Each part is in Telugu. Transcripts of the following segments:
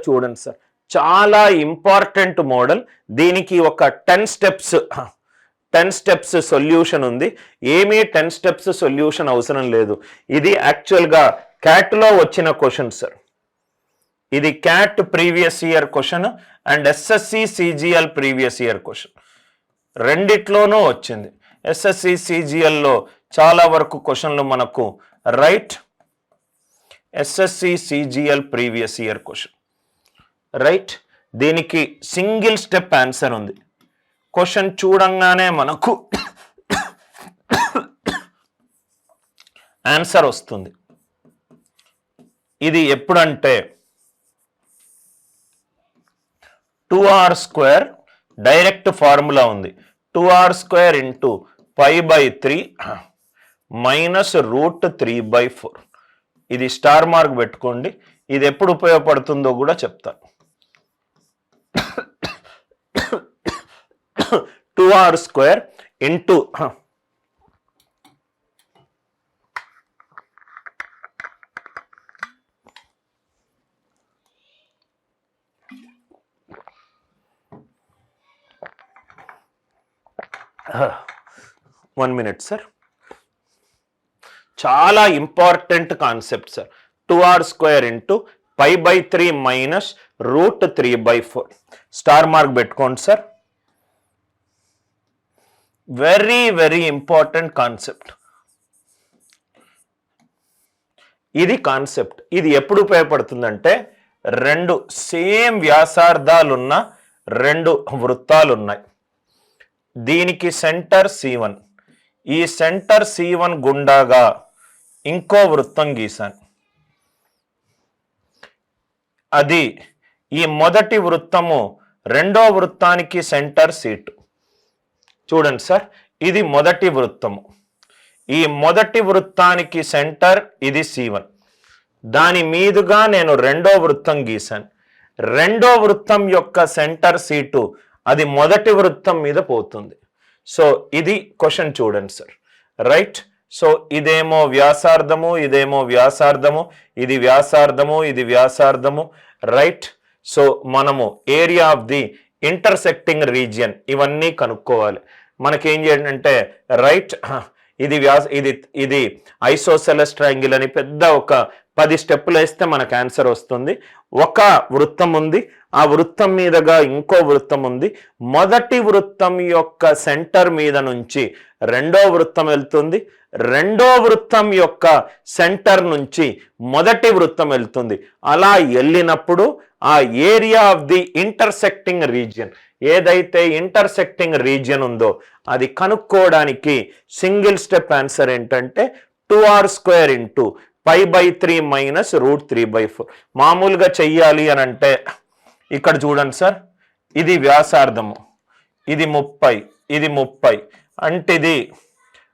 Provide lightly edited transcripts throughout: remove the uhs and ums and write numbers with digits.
చూడండి సార్, చాలా ఇంపార్టెంట్ మోడల్. దీనికి ఒక 10 స్టెప్స్ సొల్యూషన్ ఉంది. ఏమీ 10 స్టెప్స్ సొల్యూషన్ అవసరం లేదు. ఇది యాక్చువల్గా క్యాట్లో వచ్చిన క్వశ్చన్ సార్. ఇది CAT previous year question and SSC CGL previous year question రెండిట్లోనూ వచ్చింది. ఎస్ఎస్సి సిజిఎల్లో చాలా వరకు క్వశ్చన్లు మనకు right. SSC CGL previous year question right. దీనికి సింగిల్ స్టెప్ ఆన్సర్ ఉంది. క్వశ్చన్ చూడంగానే మనకు ఆన్సర్ వస్తుంది. ఇది ఎప్పుడంటే 2r² డైరెక్ట్ ఫార్ములా ఉంది. 2r² into π/3 minus √3/4. ఇది స్టార్ మార్క్ పెట్టుకోండి. ఇది ఎప్పుడు ఉపయోగపడుతుందో కూడా చెప్తాను. 2r² into 1 minute sir. చాలా important concept sir. 2r² into π/3 minus √3/4. Star mark పెట్టుకోండి sir. Very very important concept. ఇది కాన్సెప్ట్. ఇది ఎప్పుడు ఉపయోగపడుతుందంటే, రెండు సేమ్ వ్యాసార్థాలున్న రెండు వృత్తాలు ఉన్నాయి. దీనికి సెంటర్ C1. ఈ సెంటర్ C1 గుండాగా ఇంకో వృత్తం గీసాను. అది ఈ మొదటి వృత్తము రెండో వృత్తానికి సెంటర్ C2. చూడండి సార్, ఇది మొదటి వృత్తము. ఈ మొదటి వృత్తానికి సెంటర్ ఇది C1. దాని మీదుగా నేను రెండో వృత్తం గీసాను. రెండో వృత్తం యొక్క సెంటర్ C2. అది మొదటి వృత్తం మీద పోతుంది. సో ఇది క్వశ్చన్ చూడండి సార్. రైట్. సో ఇదేమో వ్యాసార్థము, ఇదేమో వ్యాసార్థము, ఇది వ్యాసార్థము, ఇది వ్యాసార్థము. రైట్. సో మనము area of the intersecting region ఇవన్నీ కనుక్కోవాలి. మనకేం చేయండి అంటే, రైట్, ఇది ఐసోసెలస్ ట్రయాంగిల్ అని పెద్ద ఒక 10 స్టెప్పులు వేస్తే మనకు ఆన్సర్ వస్తుంది. ఒక వృత్తం ఉంది, ఆ వృత్తం మీదుగా ఇంకో వృత్తం ఉంది. మొదటి వృత్తం యొక్క సెంటర్ మీద నుంచి రెండో వృత్తం వెళ్తుంది. రెండో వృత్తం యొక్క సెంటర్ నుంచి మొదటి వృత్తం వెళ్తుంది. అలా వెళ్ళినప్పుడు ఆ area of the intersecting region, ఏదైతే ఇంటర్సెక్టింగ్ రీజియన్ ఉందో అది కనుక్కోవడానికి సింగిల్ స్టెప్ ఆన్సర్ ఏంటంటే 2r² ఇంటూ π/3 మైనస్ √3/4. మామూలుగా చెయ్యాలి అని అంటే ఇక్కడ చూడండి సార్, ఇది వ్యాసార్థము, ఇది 30, ఇది 30. అంటే ఇది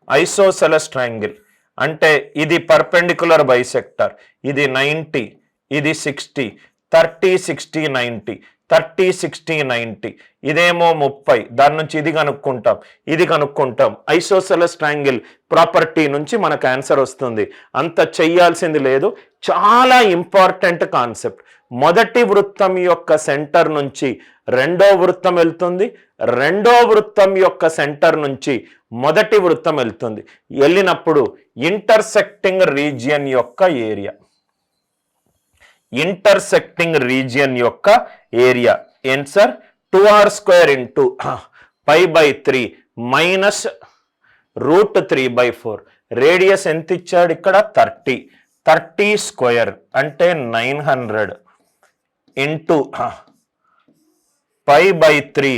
ఐసోసెలస్ ట్రయాంగిల్. అంటే ఇది పర్పెండిక్యులర్ బైసెక్టర్. ఇది 90, ఇది 60, 30, 60, 90, 30, 60, 90. ఇదేమో 30. దాని నుంచి ఇది కనుక్కుంటాం, ఇది కనుక్కుంటాం. ఐసోసెలస్ ట్రయాంగిల్ ప్రాపర్టీ నుంచి మనకు ఆన్సర్ వస్తుంది. అంత చెయ్యాల్సింది లేదు. చాలా ఇంపార్టెంట్ కాన్సెప్ట్. మొదటి వృత్తం యొక్క సెంటర్ నుంచి రెండో వృత్తం వెళ్తుంది. రెండో వృత్తం యొక్క సెంటర్ నుంచి మొదటి వృత్తం వెళ్తుంది. వెళ్ళినప్పుడు ఇంటర్సెక్టింగ్ రీజియన్ యొక్క ఏరియా, ఇంటర్సెక్టింగ్ రీజియన్ యొక్క ఏరియా ఏంటి sir? 2r² into π/3 minus √3/4. Radius ఎంత ఇచ్చాడు ఇక్కడ? 30. 30² అంటే 900 ఇంటూ π/3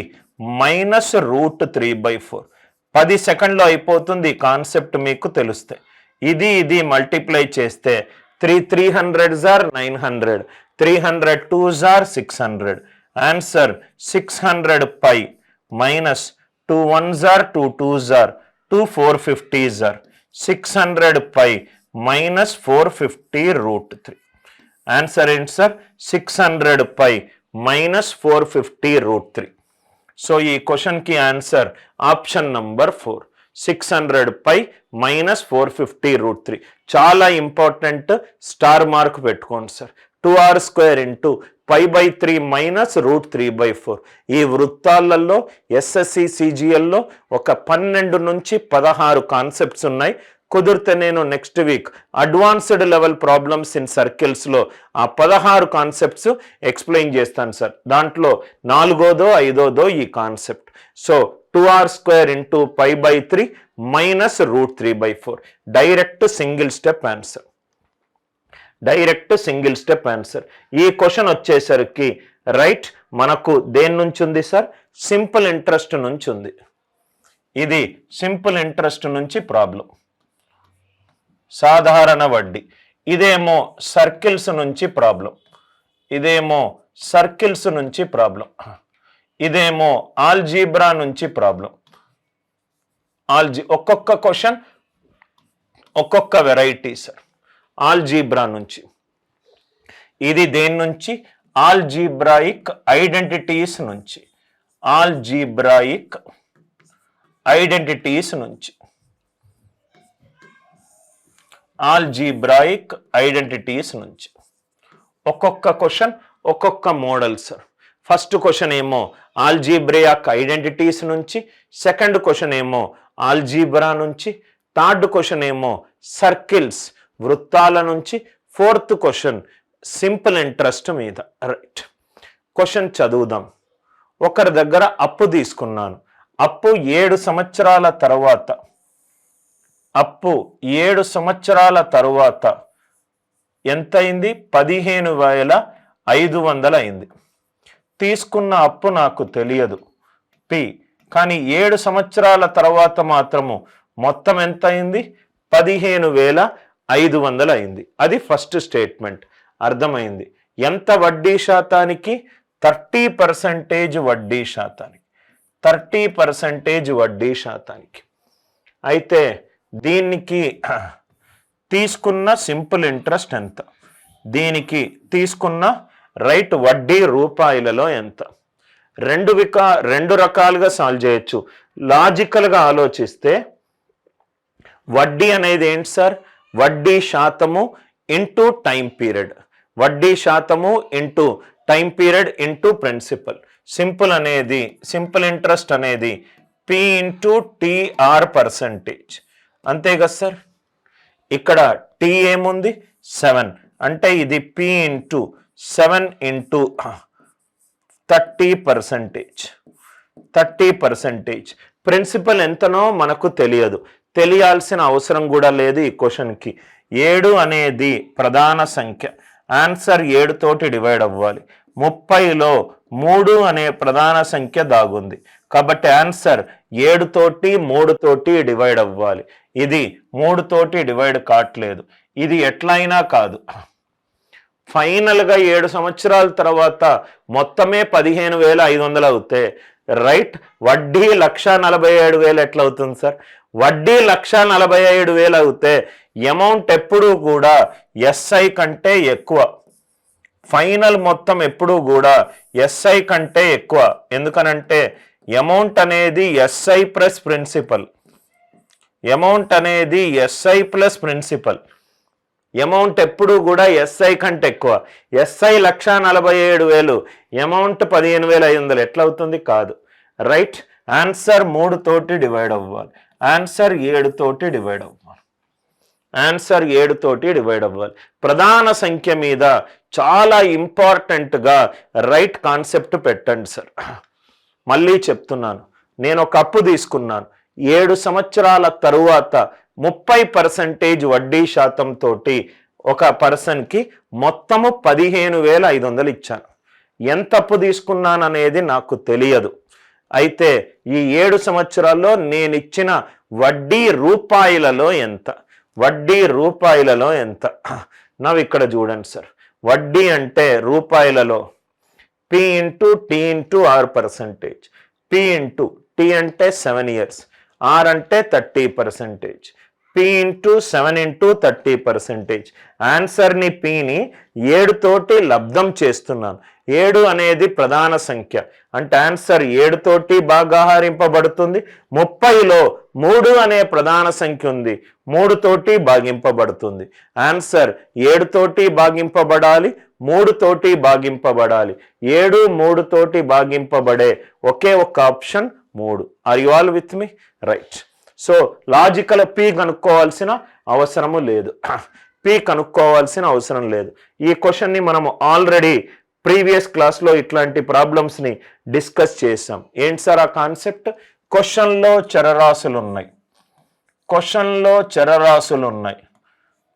మైనస్ √3/4. 10 సెకండ్లో అయిపోతుంది. కాన్సెప్ట్ మీకు తెలుస్తే ఇది మల్టిప్లై చేస్తే 300s are 900, 300 2s are 600. Answer 600 pi minus 2 1s are 2 2s are 2 450s are 600 pi minus 450 √3. Answer ఏంటి సార్? 600 pi minus 450 √3. సో ఈ క్వశ్చన్కి answer option number 4, 600 pi minus 450 √3. చాలా ఇంపార్టెంట్. స్టార్ మార్క్ పెట్టుకోండి సార్. 2r² into π/3 minus √3/4. ఈ వృత్తాలలో ఎస్ఎస్సి సిజిఎల్లో ఒక 12 నుంచి 16 కాన్సెప్ట్స్ ఉన్నాయి. కుదిరితే నేను next week advanced level problems in సర్కిల్స్లో ఆ 16 కాన్సెప్ట్స్ ఎక్స్ప్లెయిన్ చేస్తాను సార్. దాంట్లో 4దో 5దో ఈ concept. So 2r² into π/3 minus √3/4 direct single step answer. Direct single step answer. ఈ క్వశ్చన్ వచ్చేసరికి రైట్ మనకు దేని నుంచి ఉంది సార్? సింపుల్ ఇంట్రెస్ట్ నుంచి ఉంది. ఇది సింపుల్ ఇంట్రెస్ట్ నుంచి ప్రాబ్లం, సాధారణ వడ్డీ. ఇదేమో సర్కిల్స్ నుంచి ప్రాబ్లం, ఇదేమో సర్కిల్స్ నుంచి ప్రాబ్లం, ఇదేమో ఆల్జీబ్రా నుంచి ప్రాబ్లం. ఒక్కొక్క క్వశ్చన్ ఒక్కొక్క వెరైటీ సార్. ఆల్జీబ్రా నుంచి, ఇది దేని నుంచి? ఆల్జీబ్రాయిక్ ఐడెంటిటీస్ నుంచి, ఆల్జీబ్రాయిక్ ఐడెంటిటీస్ నుంచి, ఆల్జీబ్రాయిక్ ఐడెంటిటీస్ నుంచి. ఒక్కొక్క క్వశ్చన్ ఒక్కొక్క మోడల్ సార్. ఫస్ట్ క్వశ్చన్ ఏమో ఆల్జీబ్రాయిక్ ఐడెంటిటీస్ నుంచి, సెకండ్ క్వశ్చన్ ఏమో ఆల్జీబ్రా నుంచి, థర్డ్ క్వశ్చన్ ఏమో సర్కిల్స్ వృత్తాల నుంచి, ఫోర్త్ క్వశ్చన్ సింపుల్ ఇంట్రెస్ట్ మీద. రైట్, క్వశ్చన్ చదువుదాం. ఒకరి దగ్గర అప్పు తీసుకున్నాను. అప్పు 7 సంవత్సరాల తర్వాత, అప్పు 7 సంవత్సరాల తరువాత ఎంత అయింది? 15,500 అయింది. తీసుకున్న అప్పు నాకు తెలియదు పి, కానీ 7 సంవత్సరాల తర్వాత మాత్రము మొత్తం ఎంత అయింది? 15,500 అయింది. అది ఫస్ట్ స్టేట్మెంట్. అర్థమైంది. ఎంత వడ్డీ శాతానికి? 30% వడ్డీ శాతానికి, 30% వడ్డీ శాతానికి. అయితే దీనికి తీసుకున్న సింపుల్ ఇంట్రెస్ట్ ఎంత? దీనికి తీసుకున్న రైట్ వడ్డీ రూపాయలలో ఎంత? రెండు రకాలుగా సాల్వ్ చేయొచ్చు. లాజికల్గా ఆలోచిస్తే వడ్డీ అనేది ఏంటి సార్? వడ్డీ శాతము ఇంటూ టైం పీరియడ్, వడ్డీ శాతము into time period into principal. Simple interest అనేది పి ఇంటూ టీఆర్ పర్సంటేజ్. అంతే కదా సార్? ఇక్కడ టీ ఏముంది? 7, అంటే ఇది పి ఇంటూ 7 ఇంటూ 30%. 30%. ప్రిన్సిపల్ ఎంతనో మనకు తెలియదు, తెలియాల్సిన అవసరం కూడా లేదు ఈ క్వశ్చన్కి. 7 అనేది ప్రధాన సంఖ్య, ఆన్సర్ 7 తోటి డివైడ్ అవ్వాలి. 30లో 3 అనే ప్రధాన సంఖ్య దాగుంది, కాబట్టి ఆన్సర్ 7 తోటి 3 తోటి డివైడ్ అవ్వాలి. ఇది 3 తోటి డివైడ్ కావట్లేదు, ఇది ఎట్లయినా కాదు. ఫైనల్గా 7 సంవత్సరాల తర్వాత మొత్తమే 15,500 అవుతే రైట్, వడ్డీ 1,47,000 ఎట్లా అవుతుంది సార్? వడ్డీ 1,47,000 అవుతే అమౌంట్ ఎప్పుడూ కూడా ఎస్ఐ కంటే ఎక్కువ. ఫైనల్ మొత్తం ఎప్పుడూ కూడా ఎస్ఐ కంటే ఎక్కువ. ఎందుకనంటే అమౌంట్ అనేది ఎస్ఐ ప్లస్ ప్రిన్సిపల్, అమౌంట్ అనేది ఎస్ఐ ప్లస్ ప్రిన్సిపల్. అమౌంట్ ఎప్పుడూ కూడా ఎస్ఐ కంటే ఎక్కువ. ఎస్ఐ 1,47,000, అమౌంట్ 15,500 ఎట్లా అవుతుంది? కాదు. రైట్, ఆన్సర్ 3 తోటి డివైడ్ అవ్వాలి, ఆన్సర్ 7 తోటి డివైడ్ అవ్వాలి, ఆన్సర్ 7 తోటి డివైడ్ అవ్వాలి. ప్రధాన సంఖ్య మీద చాలా ఇంపార్టెంట్గా రైట్ కాన్సెప్ట్ పెట్టండి సార్. మళ్ళీ చెప్తున్నాను, నేను ఒక అప్పు తీసుకున్నాను. 7 సంవత్సరాల తరువాత 30% వడ్డీ శాతంతో ఒక పర్సన్కి మొత్తము 15,500 ఇచ్చాను. ఎంత అప్పు తీసుకున్నాను అనేది నాకు తెలియదు. అయితే ఈ 7 సంవత్సరాల్లో నేను ఇచ్చిన వడ్డీ రూపాయలలో ఎంత? వడ్డీ రూపాయలలో ఎంత? నవ్వు ఇక్కడ చూడండి సార్, వడ్డీ అంటే రూపాయలలో P into T into R percentage. P into T అంటే 7 years, ఆర్ అంటే 30%, పి ఇంటూ 7 ఇంటూ 30%. ఆన్సర్ని పిని 7 తోటి లబ్ధం చేస్తున్నాను. 7 అనేది ప్రధాన సంఖ్య, అంటే ఆన్సర్ 7 తోటి భాగాహారింపబడుతుంది. 30లో 3 అనే ప్రధాన సంఖ్య ఉంది, 3 తోటి భాగింపబడుతుంది. ఆన్సర్ 7 తోటి భాగింపబడాలి, 3 తోటి భాగింపబడాలి. 7 3 తోటి భాగింపబడే ఒకే ఒక్క option 3. Are you all with me? Right. So logical P కనుక్కోవాల్సిన అవసరము లేదు. పి కనుక్కోవాల్సిన అవసరం లేదు. ఈ క్వశ్చన్ని మనము ఆల్రెడీ ప్రీవియస్ క్లాస్లో ఇట్లాంటి ప్రాబ్లమ్స్ని డిస్కస్ చేసాం. ఏంటి సార్ ఆ కాన్సెప్ట్? క్వశ్చన్లో చరరాశులు ఉన్నాయి, క్వశ్చన్లో చరరాశులు ఉన్నాయి,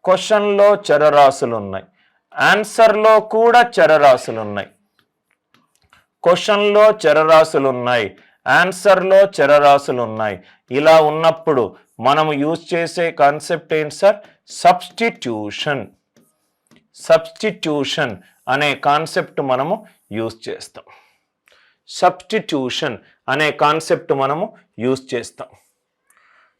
క్వశ్చన్లో చరరాశులు ఉన్నాయి, ఆన్సర్లో కూడా చరరాశులు ఉన్నాయి. క్వశ్చన్లో చరరాశులు ఉన్నాయి, ఆన్సర్లో చరరాశులు ఉన్నాయి. ఇలా ఉన్నప్పుడు మనము యూజ్ చేసే కాన్సెప్ట్ ఏంటి సార్? సబ్స్టిట్యూషన్. సబ్స్టిట్యూషన్ అనే కాన్సెప్ట్ మనము యూజ్ చేస్తాం. సబ్స్టిట్యూషన్ అనే కాన్సెప్ట్ మనము యూజ్ చేస్తాం.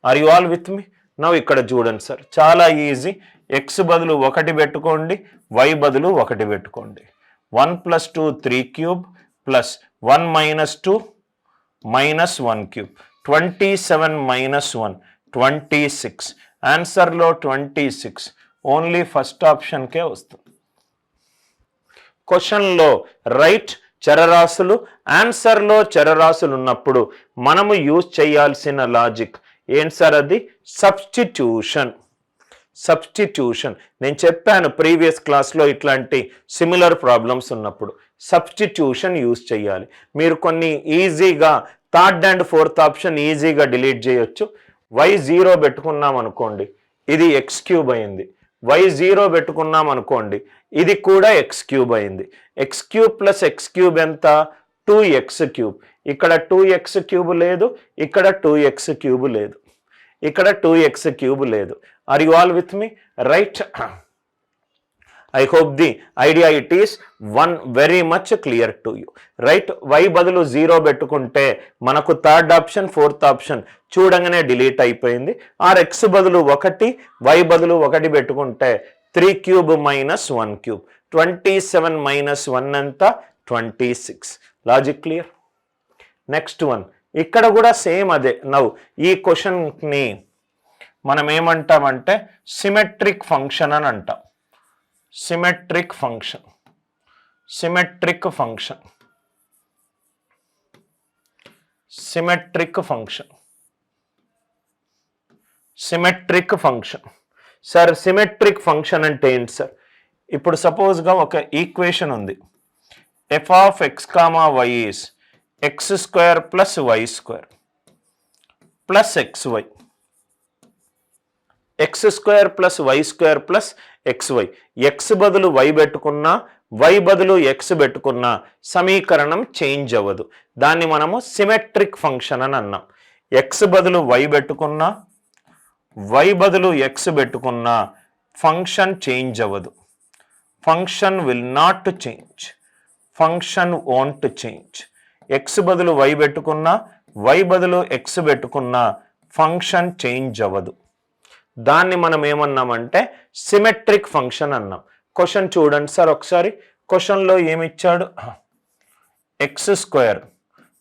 ఆర్ యు ఆల్ విత్ మీ? నవ్వు ఇక్కడ చూడండి సార్, చాలా ఈజీ. ఎక్స్ బదులు 1 పెట్టుకోండి, వై బదులు 1 పెట్టుకోండి. 1 + 2 3 క్యూబ్ ప్లస్ 1 - 2 -1 క్యూబ్. 27 - 1 26. ఆన్సర్లో 26 ఓన్లీ ఫస్ట్ ఆప్షన్కే వస్తుంది. క్వశ్చన్లో రైట్ చరరాశులు, ఆన్సర్లో చరరాశులు ఉన్నప్పుడు మనము యూజ్ చేయాల్సిన లాజిక్ ఏంటి సార్? అది సబ్స్టిట్యూషన్. సబ్స్టిట్యూషన్ నేను చెప్పాను ప్రీవియస్ క్లాస్లో, ఇట్లాంటి సిమిలర్ ప్రాబ్లమ్స్ ఉన్నప్పుడు సబ్స్టిట్యూషన్ యూజ్ చేయాలి. మీరు కొన్ని ఈజీగా థర్డ్ అండ్ ఫోర్త్ ఆప్షన్ ఈజీగా డిలీట్ చేయొచ్చు. y0 పెట్టుకున్నాం అనుకోండి, ఇది x³ అయింది. y0 పెట్టుకున్నాం అనుకోండి, ఇది కూడా x³ అయింది. x³ + x³ ఎంత? 2x³. ఇక్కడ 2x³ లేదు, ఇక్కడ 2x³ లేదు, ఇక్కడ 2x³ లేదు. Are you all with me? Right. I hope the idea it is one very much clear to you. Right? Y బదులు 0 పెట్టుకుంటే మనకు థర్డ్ ఆప్షన్ ఫోర్త్ ఆప్షన్ చూడంగానే డిలీట్ అయిపోయింది. ఆర్ x బదులు 1, y బదులు 1 పెట్టుకుంటే 3³ - 1³ 27 - 1 ఎంత? 26. Logic clear? నెక్స్ట్ వన్, ఇక్కడ కూడా సేమ్ అదే. నౌ ఈ క్వశ్చన్ని మనం ఏమంటామంటే సిమెట్రిక్ ఫంక్షన్ అని అంటాం. Symmetric function. Symmetric function. Symmetric function. Symmetric function. Sir symmetric function అంటే ఏంటి సార్? ఇప్పుడు సపోజ్గా ఒక ఈక్వేషన్ ఉంది. f(x, y) is x² + y² + xy. x² + y² + xy. x బదులు y పెట్టుకున్నా, y బదులు x పెట్టుకున్నా సమీకరణం చేంజ్ అవ్వదు. దాన్ని మనము సిమెట్రిక్ ఫంక్షన్ అని అన్నాం. x బదులు y పెట్టుకున్నా, y బదులు x పెట్టుకున్నా ఫంక్షన్ చేంజ్ అవ్వదు. Function will not change. Function won't change. x బదులు y పెట్టుకున్నా, y బదులు x పెట్టుకున్నా ఫంక్షన్ చేంజ్ అవ్వదు. దాన్ని మనం ఏమన్నామంటే సిమెట్రిక్ ఫంక్షన్ అన్నాం. క్వశ్చన్ చూడండి సార్ ఒకసారి. క్వశ్చన్లో ఏమిచ్చాడు? x²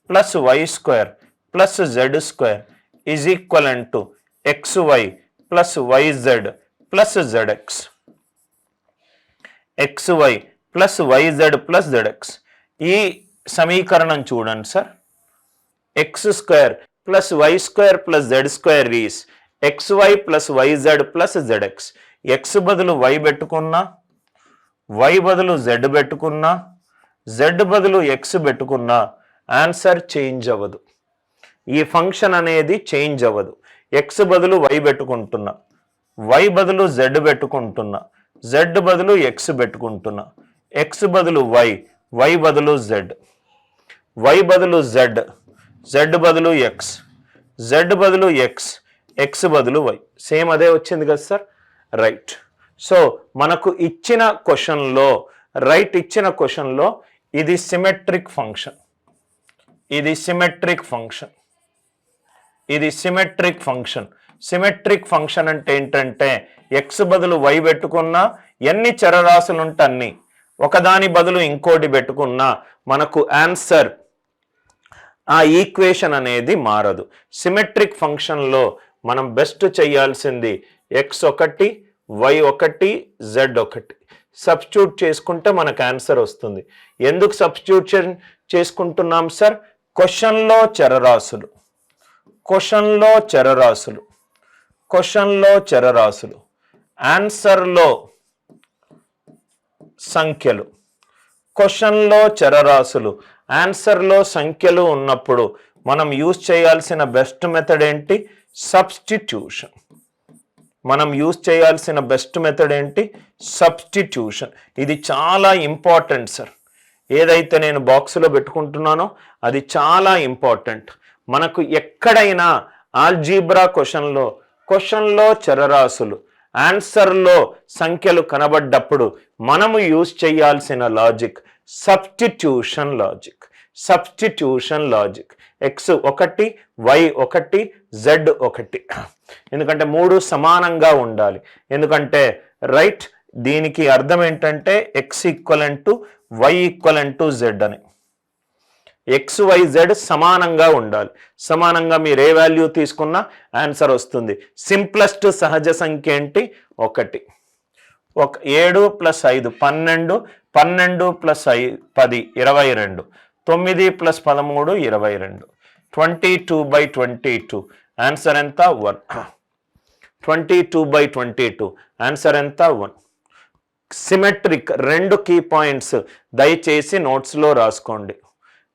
+ y² + z² is equivalent to xy + yz + zx. xy + yz + zx. ఈ సమీకరణం చూడండి sir. x² + y² + z² is xy + yz + zx. x బదులు y పెట్టుకున్నా, y బదులు z పెట్టుకున్నా, z బదులు x పెట్టుకున్నా ఆన్సర్ చేంజ్ అవ్వదు. ఈ ఫంక్షన్ అనేది చేంజ్ అవ్వదు. x బదులు y పెట్టుకుంటున్నా, y బదులు z పెట్టుకుంటున్నా, z బదులు x పెట్టుకుంటున్నా, x బదులు y, y బదులు z, y బదులు z, z బదులు x, z బదులు x, x బదులు y. సేమ్ అదే వచ్చింది కదా సార్? రైట్. సో మనకు ఇచ్చిన క్వశ్చన్లో, రైట్ ఇచ్చిన క్వశ్చన్లో ఇది సిమెట్రిక్ ఫంక్షన్, ఇది సిమెట్రిక్ ఫంక్షన్, ఇది సిమెట్రిక్ ఫంక్షన్. సిమెట్రిక్ ఫంక్షన్ అంటే ఏంటంటే x బదులు y పెట్టుకున్నా, ఎన్ని చరరాశులు ఉంటే అన్ని, ఒకదాని బదులు ఇంకోటి పెట్టుకున్నా మనకు ఆన్సర్, ఆ ఈక్వేషన్ అనేది మారదు. సిమెట్రిక్ ఫంక్షన్లో మనం బెస్ట్ చేయాల్సింది x1, y1, z1. సబ్స్టిట్యూట్ చేసుకుంటే మనకు ఆన్సర్ వస్తుంది. ఎందుకు సబ్స్టిట్యూషన్ చేసుకుంటున్నాం సార్? క్వశ్చన్లో చరరాశులు, ఆన్సర్లో సంఖ్యలు. క్వశ్చన్లో చరరాశులు, ఆన్సర్లో సంఖ్యలు ఉన్నప్పుడు మనం యూజ్ చేయాల్సిన బెస్ట్ మెథడ్ ఏంటి? సబ్స్టిట్యూషన్. సబ్స్టిట్యూషన్. ఇది చాలా ఇంపార్టెంట్ సార్. ఏదైతే నేను బాక్స్లో పెట్టుకుంటున్నానో అది చాలా ఇంపార్టెంట్. మనకు ఎక్కడైనా ఆల్జీబ్రా క్వశ్చన్లో చరరాశులు, ఆన్సర్లో సంఖ్యలు కనబడ్డప్పుడు మనము యూజ్ చేయాల్సిన logic substitution logic. x1 y1 z1. ఎందుకంటే 3 సమానంగా ఉండాలి. ఎందుకంటే రైట్, దీనికి అర్థం ఏంటంటే x = y = z అని. XYZ సమానంగా ఉండాలి. సమానంగా మీరు ఏ వాల్యూ తీసుకున్నా ఆన్సర్ వస్తుంది. సింప్లెస్ట్ సహజ సంఖ్య ఏంటి? 1. 7 + 5 12, 12 + 10 22, 9 + 13 22, 22/22. ఆన్సర్ ఎంత? 1. 22/22 ఆన్సర్ ఎంత? 1. సిమెట్రిక్ 2 కీ పాయింట్స్ దయచేసి నోట్స్లో రాసుకోండి.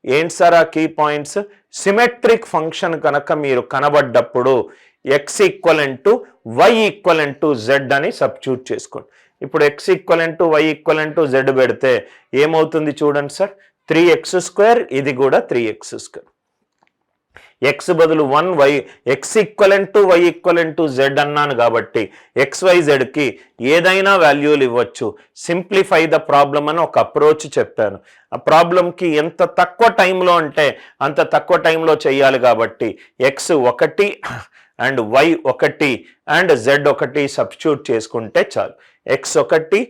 ఏంటి సార్ ఆ కీ పాయింట్స్? సిమెట్రిక్ ఫంక్షన్ కనుక మీరు కనబడ్డప్పుడు x = y = z అని సబ్స్టిట్యూట్ చేసుకోండి. ఇప్పుడు x = y = z పెడితే ఏమవుతుంది చూడండి సార్? 3x², ఇది కూడా 3x². x బదులు 1 x = y = z అన్నాను కాబట్టి xyzకి ఏదైనా వాల్యూలు ఇవ్వచ్చు. సింప్లిఫై ద ప్రాబ్లం అని ఒక అప్రోచ్ చెప్పాను. ఆ ప్రాబ్లంకి ఎంత తక్కువ టైంలో అంటే అంత తక్కువ టైంలో చేయాలి కాబట్టి x1 and y1 and z1 substitute చేసుకుంటే చాలు. x1